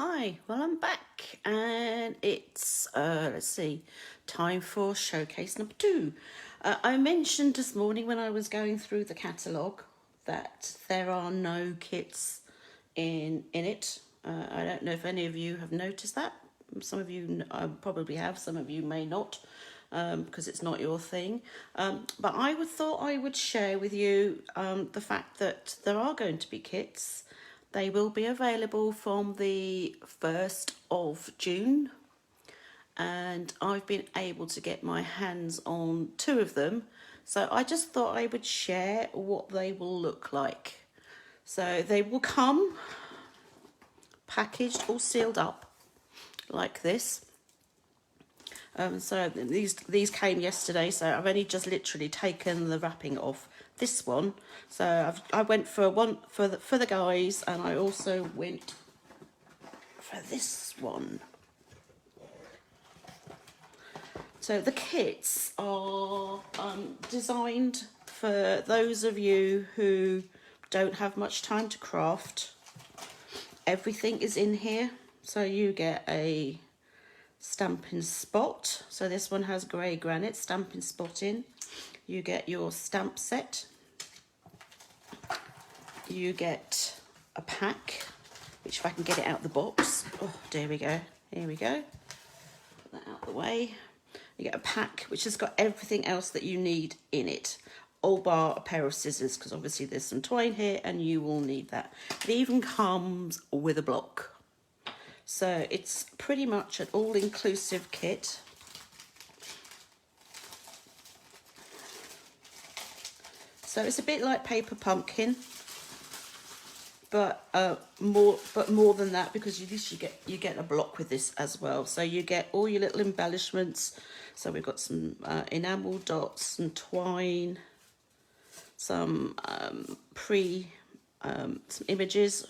Hi, well I'm back and it's, let's see, time for showcase number 2. I mentioned this morning when I was going through the catalogue that there are no kits in it. I don't know if any of you have noticed that. Some of you probably have, some of you may not, because it's not your thing. But I thought I would share with you the fact that there are going to be kits. They will be available from the 1st of June, and I've been able to get my hands on 2 of them. So I just thought I would share what they will look like. So they will come packaged or sealed up like this. So these came yesterday, so I've only just literally taken the wrapping off this one. So I went for one for the guys, and I also went for this one. So the kits are designed for those of you who don't have much time to craft. Everything is in here, so you get a stamping spot. So this one has grey granite stamping spot in. You get your stamp set. You get a pack, which if I can get it out the box. Oh, there we go. Here we go. Put that out the way. You get a pack which has got everything else that you need in it. All bar a pair of scissors, because obviously there's some twine here and you will need that. It even comes with a block. So it's pretty much an all-inclusive kit. So it's a bit like Paper Pumpkin, but more than that, because you get a block with this as well. So you get all your little embellishments. So we've got some enamel dots, some twine, some some images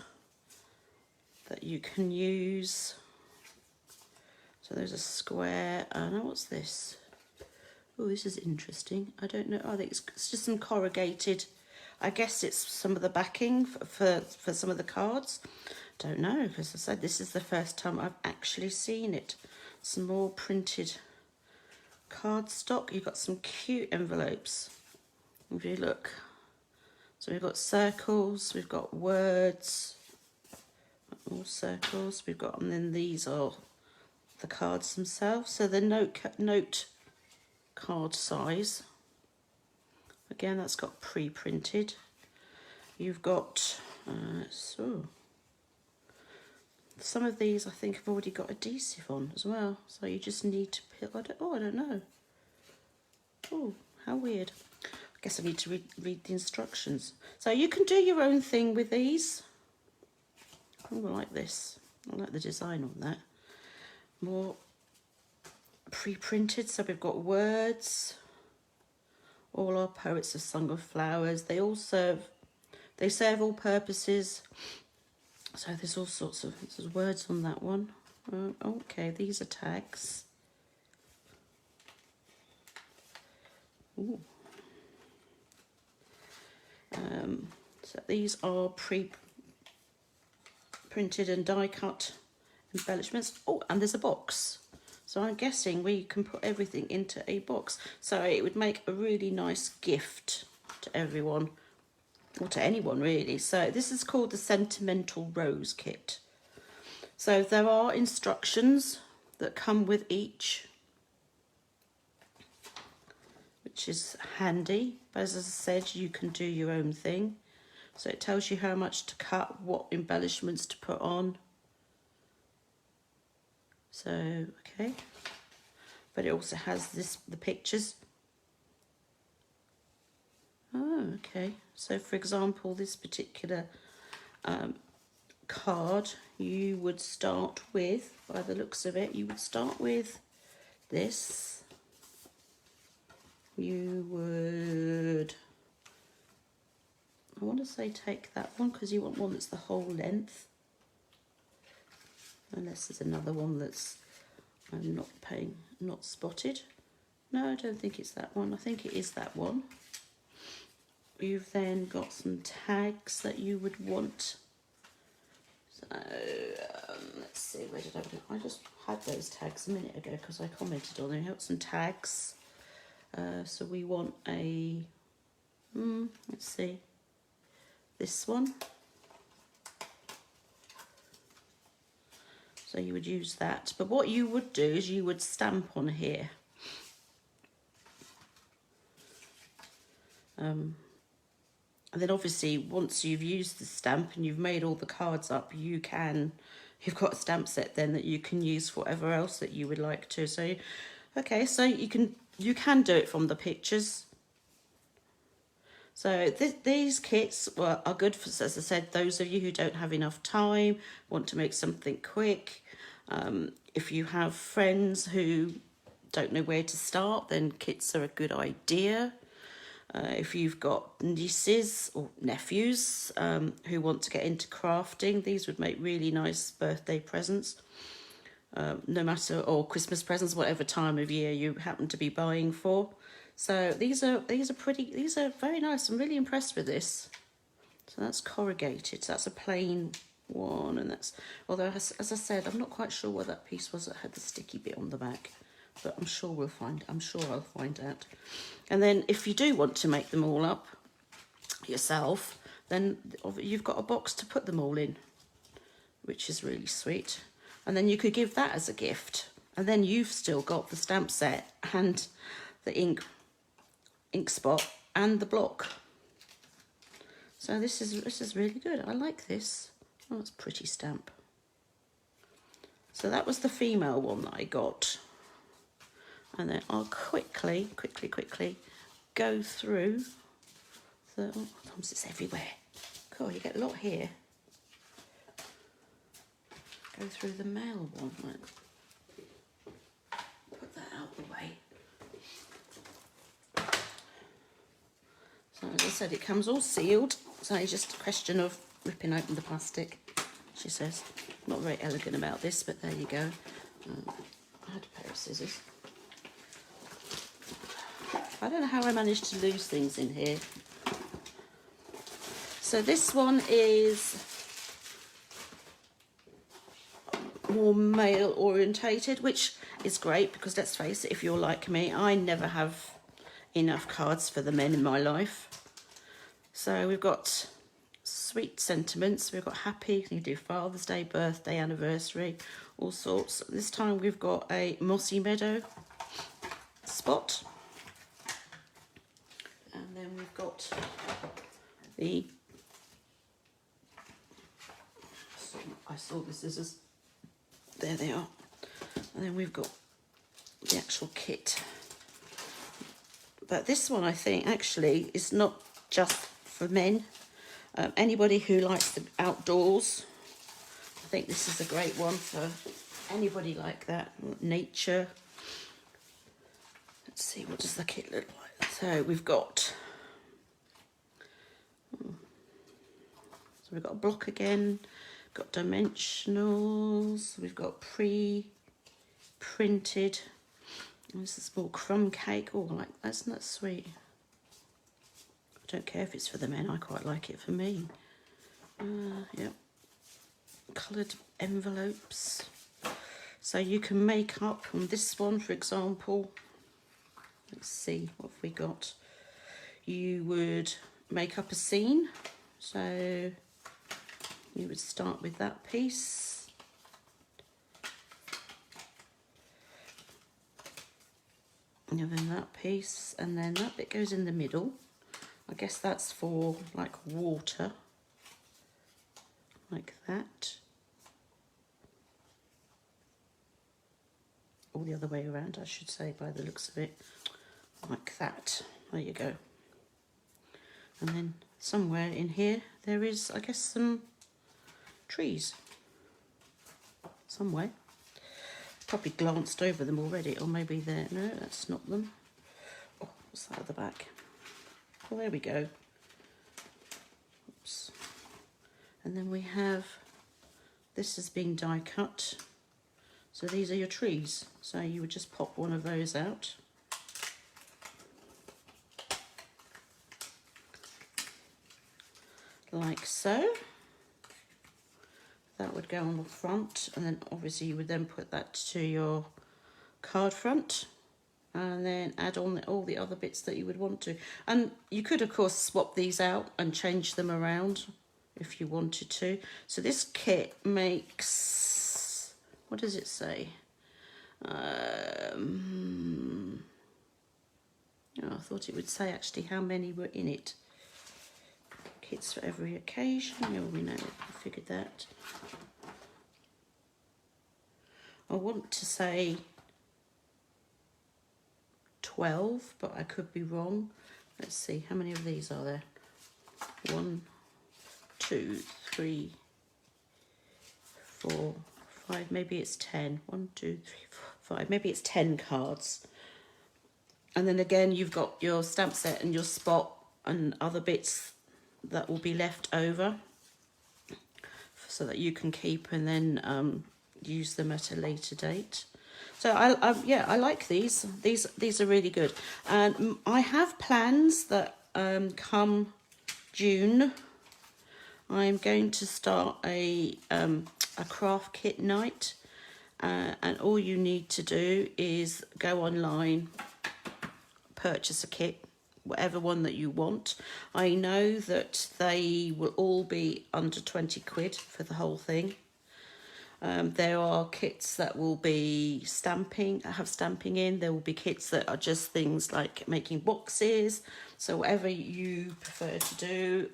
that you can use. So there's a square. Now what's this? Oh, this is interesting. I don't know. I think it's just some corrugated. I guess it's some of the backing for some of the cards. Don't know, because I said this is the first time I've actually seen it. Some more printed cardstock. You've got some cute envelopes. If you look. So we've got circles, we've got words, all circles, we've got, and then these are the cards themselves. So the note card size, again that's got pre-printed. You've got so some of these I think have already got adhesive on as well, so you just need to peel. I don't know. Oh, how weird. I guess I need to read the instructions. So you can do your own thing with these. I like this. I like the design on that. More pre-printed. So we've got words. All our poets have sung of flowers. They serve all purposes. So there's all sorts of words on that one. Okay, these are tags. Ooh. So these are pre-printed and die-cut embellishments. Oh, and there's a box. So I'm guessing we can put everything into a box. So it would make a really nice gift to everyone, or to anyone really. So this is called the Sentimental Rose Kit. So there are instructions that come with each, which is handy. But as I said, you can do your own thing. So it tells you how much to cut, what embellishments to put on. So, okay. But it also has the pictures. Oh, okay. So for example, this particular card, you would start with, by the looks of it, you would start with this. You would, I want to say take that one, because you want one that's the whole length. Unless there's another one that's I'm not spotted. No, I don't think it's that one. I think it is that one. You've then got some tags that you would want. So let's where did I put it? I just had those tags a minute ago because I commented on them. I got some tags. So we want a, let's see, this one. So you would use that. But what you would do is you would stamp on here. And then obviously once you've used the stamp and you've made all the cards up, you've got a stamp set then that you can use for whatever else that you would like to. So, okay, so you can do it from the pictures. So these kits are good for, as I said, those of you who don't have enough time, want to make something quick. If you have friends who don't know where to start, then kits are a good idea. If you've got nieces or nephews who want to get into crafting, these would make really nice birthday presents. No matter, or Christmas presents, whatever time of year you happen to be buying for. So these are very nice. I'm really impressed with this. So that's corrugated. So that's a plain one, and that's, although as I said, I'm not quite sure what that piece was that had the sticky bit on the back, but I'm sure I'll find out. And then if you do want to make them all up yourself, then you've got a box to put them all in, which is really sweet. And then you could give that as a gift, and then you've still got the stamp set and the ink spot and the block. So this is really good. I like this. Oh, it's a pretty stamp. So that was the female one that I got. And then I'll quickly go through the, oh, sometimes it's everywhere. Cool, you get a lot here. Go through the male one. Right. Put that out the way. So as I said, it comes all sealed. So it's just a question of ripping open the plastic, she says. Not very elegant about this, but there you go. I had a pair of scissors. I don't know how I managed to lose things in here. So this one is more male orientated, which is great because let's face it, if you're like me, I never have enough cards for the men in my life. So we've got sweet sentiments, we've got happy, you do Father's Day, birthday, anniversary, all sorts. This time we've got a mossy meadow spot. And then we've got the, I saw the scissors, there they are. And then we've got the actual kit. But this one I think actually is not just for men. Anybody who likes the outdoors, I think this is a great one for anybody like that. Nature. Let's see, what does the kit look like? So we've got, a block again, got dimensionals, we've got pre-printed. This is a small crumb cake. Oh, like that's not sweet. I don't care if it's for the men. I quite like it for me. Yep. Coloured envelopes. So you can make up on this one, for example. Let's see, what have we got? You would make up a scene. So you would start with that piece. And then that piece, and then that bit goes in the middle. I guess that's for like water, like that. Or the other way around, I should say, by the looks of it, like that. There you go. And then somewhere in here, there is, I guess, some trees. Somewhere. Probably glanced over them already, or maybe they're, no, that's not them. Oh, what's that at the back? Well, there we go. Oops. And then we have, this is being die cut. So these are your trees. So you would just pop one of those out. Like so. that would go on the front, and then obviously you would then put that to your card front, and then add on all the other bits that you would want to. And you could of course swap these out and change them around if you wanted to. So this kit makes, what does it say? Oh, I thought it would say actually how many were in it. Kits for every occasion. Yeah, we know, I figured that. I want to say 12, but I could be wrong. Let's see, how many of these are there? 1, 2, 3, 4, 5, maybe it's 10. 1, 2, 3, 4, 5, maybe it's 10 cards. And then again, you've got your stamp set and your spot and other bits that will be left over so that you can keep and then use them at a later date. So yeah, I like these. These are really good. And I have plans that come June, I'm going to start a craft kit night, and all you need to do is go online, purchase a kit, whatever one that you want. I know that they will all be under 20 quid for the whole thing. There are kits that will be have stamping in. There will be kits that are just things like making boxes. So whatever you prefer to do,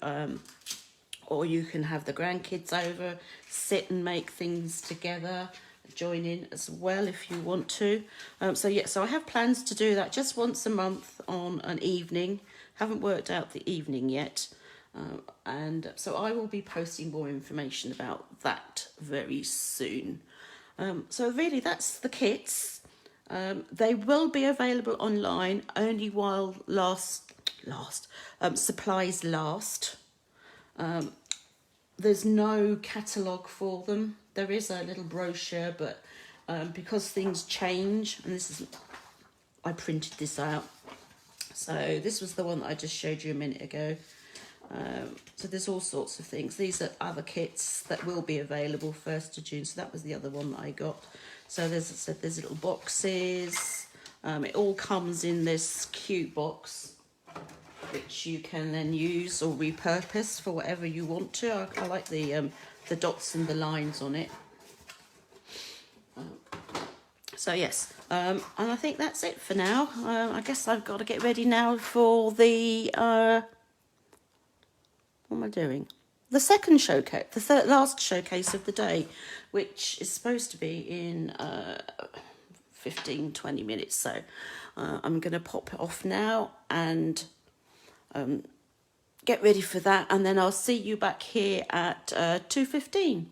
or you can have the grandkids over, sit and make things together, join in as well if you want to. So yeah, so I have plans to do that just once a month on an evening. Haven't worked out the evening yet. And so I will be posting more information about that very soon. So really that's the kits. They will be available online only while supplies last. There's no catalogue for them. There is a little brochure, but because things change, and I printed this out. So this was the one that I just showed you a minute ago. So there's all sorts of things. These are other kits that will be available 1st of June. So that was the other one that I got. So there's little boxes. It all comes in this cute box, which you can then use or repurpose for whatever you want to. I like the dots and the lines on it. So yes, and I think that's it for now. I guess I've got to get ready now for the what am I doing? The second showcase, the last showcase of the day, which is supposed to be in 15-20 minutes. So I'm going to pop it off now and get ready for that, and then I'll see you back here at 2:15.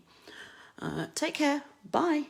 Take care. Bye.